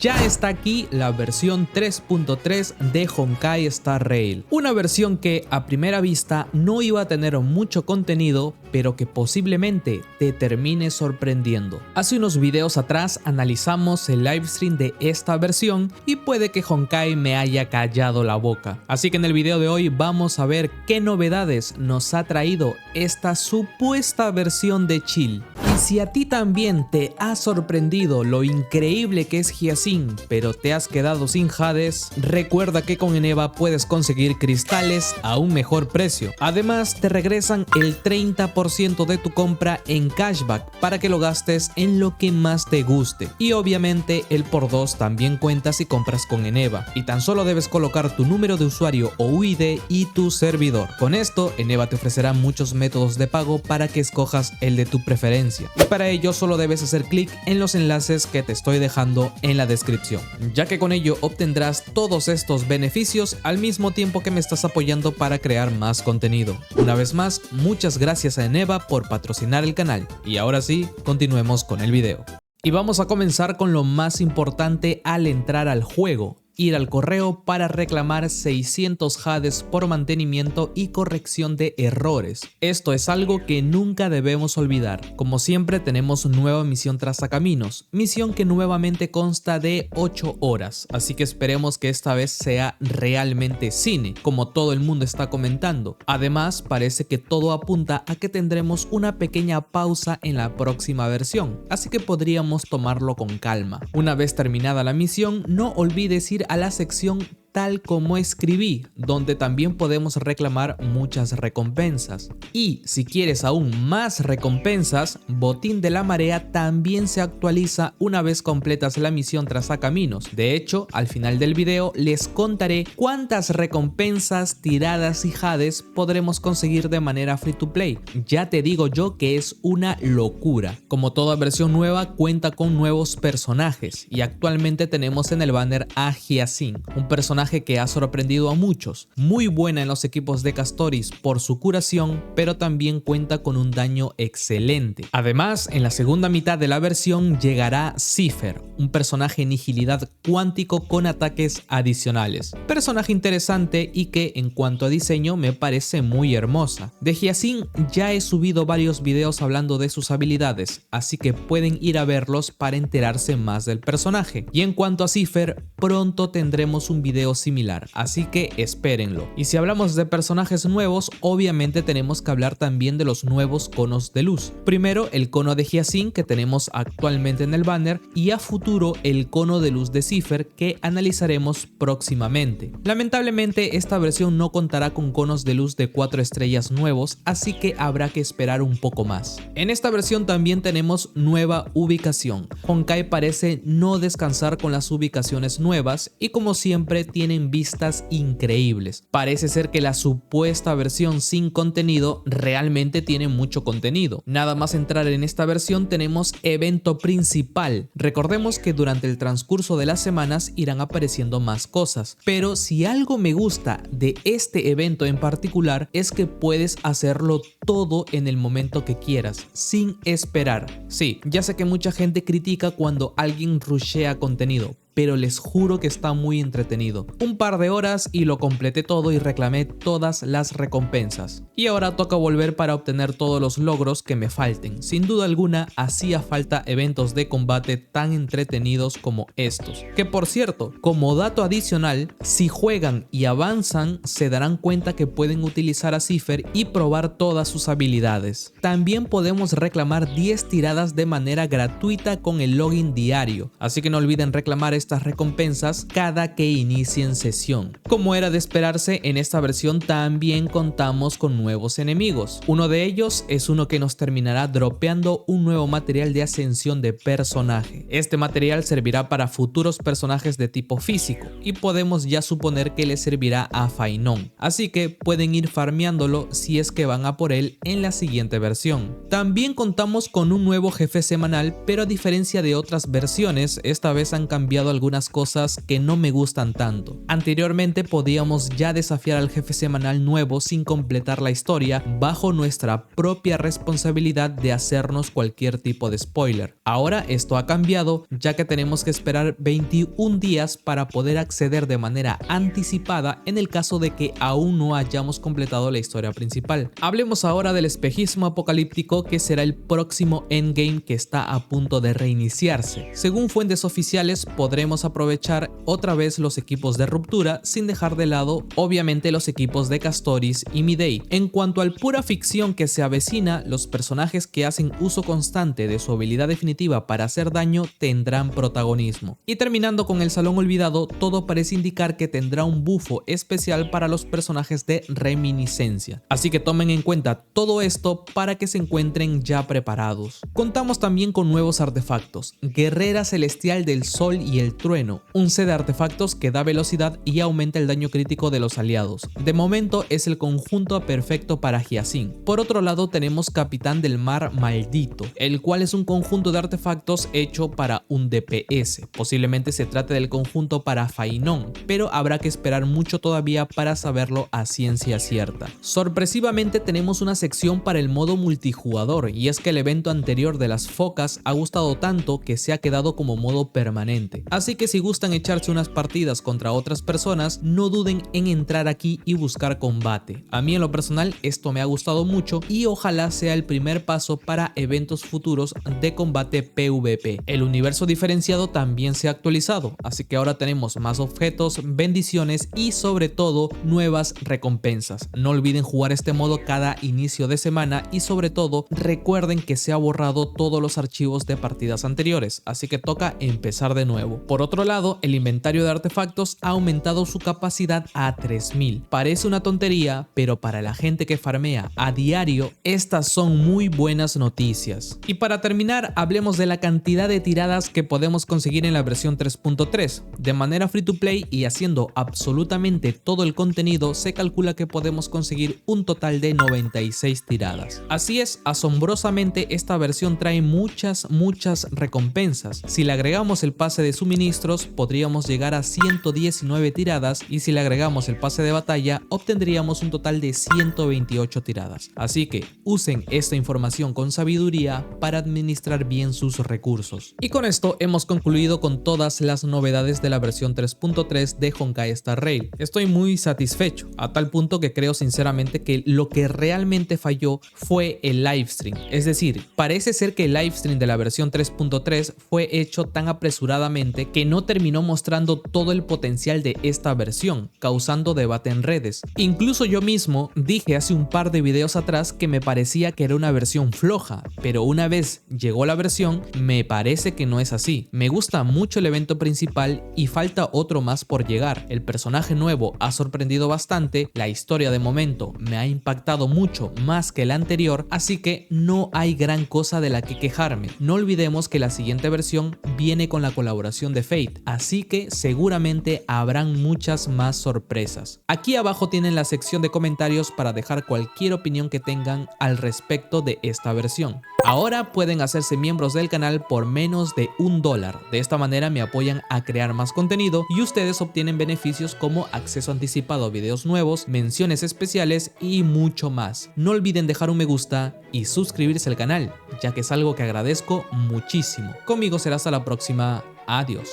Ya está aquí la versión 3.3 de Honkai Star Rail, una versión que a primera vista no iba a tener mucho contenido, pero que posiblemente te termine sorprendiendo. Hace unos videos atrás analizamos el livestream de esta versión y puede que Honkai me haya callado la boca. Así que en el video de hoy vamos a ver qué novedades nos ha traído esta supuesta versión de Chill. Y si a ti también te ha sorprendido lo increíble que es Hyacinth, pero te has quedado sin Hades, recuerda que con Eneva puedes conseguir cristales a un mejor precio. Además, te regresan el 30% de tu compra en cashback para que lo gastes en lo que más te guste. Y obviamente el por 2 también cuenta si compras con Eneva. Y tan solo debes colocar tu número de usuario o UID y tu servidor. Con esto, Eneva te ofrecerá muchos métodos de pago para que escojas el de tu preferencia. Y para ello solo debes hacer clic en los enlaces que te estoy dejando en la descripción, ya que con ello obtendrás todos estos beneficios al mismo tiempo que me estás apoyando para crear más contenido. Una vez más, muchas gracias a Eneva por patrocinar el canal. Y ahora sí, continuemos con el video. Y vamos a comenzar con lo más importante al entrar al juego. Ir al correo para reclamar 600 Hades por mantenimiento y corrección de errores. Esto es algo que nunca debemos olvidar. Como siempre tenemos nueva misión Trazacaminos, misión que nuevamente consta de 8 horas, así que esperemos que esta vez sea realmente cine, como todo el mundo está comentando. Además, parece que todo apunta a que tendremos una pequeña pausa en la próxima versión, así que podríamos tomarlo con calma. Una vez terminada la misión, no olvides ir a la sección Tal como escribí, donde también podemos reclamar muchas recompensas. Y si quieres aún más recompensas, Botín de la Marea también se actualiza una vez completas la misión Trazacaminos. De hecho, al final del video les contaré cuántas recompensas, tiradas y Hades podremos conseguir de manera free to play. Ya te digo yo que es una locura. Como toda versión nueva cuenta con nuevos personajes y actualmente tenemos en el banner a Hyacinth, un personaje que ha sorprendido a muchos, muy buena en los equipos de Castoris por su curación, pero también cuenta con un daño excelente. Además, en la segunda mitad de la versión llegará Cipher, un personaje en agilidad cuántico con ataques adicionales. Personaje interesante y que en cuanto a diseño me parece muy hermosa. De Hyacinth ya he subido varios videos hablando de sus habilidades, así que pueden ir a verlos para enterarse más del personaje. Y en cuanto a Cipher, pronto tendremos un video similar, así que espérenlo. Y si hablamos de personajes nuevos, obviamente tenemos que hablar también de los nuevos conos de luz. Primero el cono de Hyacinth que tenemos actualmente en el banner y a futuro el cono de luz de Cipher que analizaremos próximamente. Lamentablemente esta versión no contará con conos de luz de 4 estrellas nuevos, así que habrá que esperar un poco más. En esta versión también tenemos nueva ubicación. Honkai parece no descansar con las ubicaciones nuevas y como siempre tienen vistas increíbles. Parece ser que la supuesta versión sin contenido realmente tiene mucho contenido. Nada más entrar en esta versión tenemos evento principal. Recordemos que durante el transcurso de las semanas irán apareciendo más cosas, pero si algo me gusta de este evento en particular es que puedes hacerlo todo en el momento que quieras, sin esperar. Sí, ya sé que mucha gente critica cuando alguien rushea contenido, pero les juro que está muy entretenido. Un par de horas y lo completé todo y reclamé todas las recompensas. Y ahora toca volver para obtener todos los logros que me falten. Sin duda alguna hacía falta eventos de combate tan entretenidos como estos. Que por cierto, como dato adicional, si juegan y avanzan se darán cuenta que pueden utilizar a Cipher y probar todas sus habilidades. También podemos reclamar 10 tiradas de manera gratuita con el login diario, así que no olviden reclamar estas recompensas cada que inicien sesión. Como era de esperarse, en esta versión también contamos con nuevos enemigos. Uno de ellos es uno que nos terminará dropeando un nuevo material de ascensión de personaje. Este material servirá para futuros personajes de tipo físico y podemos ya suponer que le servirá a Fainon, así que pueden ir farmeándolo si es que van a por él en la siguiente versión. También contamos con un nuevo jefe semanal, pero a diferencia de otras versiones, esta vez han cambiado algunas cosas que no me gustan tanto. Anteriormente podíamos ya desafiar al jefe semanal nuevo sin completar la historia bajo nuestra propia responsabilidad de hacernos cualquier tipo de spoiler. Ahora esto ha cambiado, ya que tenemos que esperar 21 días para poder acceder de manera anticipada en el caso de que aún no hayamos completado la historia principal. Hablemos ahora del espejismo apocalíptico, que será el próximo endgame que está a punto de reiniciarse. Según fuentes oficiales, podremos aprovechar otra vez los equipos de ruptura sin dejar de lado obviamente los equipos de Castoris y Midei. En cuanto al pura ficción que se avecina, los personajes que hacen uso constante de su habilidad definitiva para hacer daño tendrán protagonismo. Y terminando con el Salón Olvidado, todo parece indicar que tendrá un bufo especial para los personajes de reminiscencia. Así que tomen en cuenta todo esto para que se encuentren ya preparados. Contamos también con nuevos artefactos: Guerrera Celestial del Sol y el Trueno, un set de artefactos que da velocidad y aumenta el daño crítico de los aliados. De momento es el conjunto perfecto para Hyacinth. Por otro lado tenemos Capitán del Mar Maldito, el cual es un conjunto de artefactos hecho para un DPS. Posiblemente se trate del conjunto para Fainon, pero habrá que esperar mucho todavía para saberlo a ciencia cierta. Sorpresivamente tenemos una sección para el modo multijugador, y es que el evento anterior de las focas ha gustado tanto que se ha quedado como modo permanente. Así que si gustan echarse unas partidas contra otras personas, no duden en entrar aquí y buscar combate. A mí en lo personal esto me ha gustado mucho y ojalá sea el primer paso para eventos futuros de combate PvP. El universo diferenciado también se ha actualizado, así que ahora tenemos más objetos, bendiciones y sobre todo nuevas recompensas. No olviden jugar este modo cada inicio de semana y sobre todo recuerden que se ha borrado todos los archivos de partidas anteriores, así que toca empezar de nuevo. Por otro lado, el inventario de artefactos ha aumentado su capacidad a 3000. Parece una tontería, pero para la gente que farmea a diario, estas son muy buenas noticias. Y para terminar, hablemos de la cantidad de tiradas que podemos conseguir en la versión 3.3. De manera free to play y haciendo absolutamente todo el contenido, se calcula que podemos conseguir un total de 96 tiradas. Así es, asombrosamente esta versión trae muchas recompensas. Si le agregamos el pase de suministros, podríamos llegar a 119 tiradas, y si le agregamos el pase de batalla, obtendríamos un total de 128 tiradas. Así que usen esta información con sabiduría para administrar bien sus recursos. Y con esto hemos concluido con todas las novedades de la versión 3.3 de Honkai Star Rail. Estoy muy satisfecho, a tal punto que creo sinceramente que lo que realmente falló fue el livestream. Es decir, parece ser que el livestream de la versión 3.3 fue hecho tan apresuradamente que no terminó mostrando todo el potencial de esta versión, causando debate en redes. Incluso yo mismo dije hace un par de videos atrás que me parecía que era una versión floja, pero una vez llegó la versión, me parece que no es así. Me gusta mucho el evento principal y falta otro más por llegar. El personaje nuevo ha sorprendido bastante, la historia de momento me ha impactado mucho más que la anterior, así que no hay gran cosa de la que quejarme. No olvidemos que la siguiente versión viene con la colaboración de Fate, así que seguramente habrán muchas más sorpresas. Aquí abajo tienen la sección de comentarios para dejar cualquier opinión que tengan al respecto de esta versión. Ahora pueden hacerse miembros del canal por menos de $1. De esta manera me apoyan a crear más contenido y ustedes obtienen beneficios como acceso anticipado a videos nuevos, menciones especiales y mucho más. No olviden dejar un me gusta y suscribirse al canal, ya que es algo que agradezco muchísimo. Conmigo será hasta la próxima. Adiós.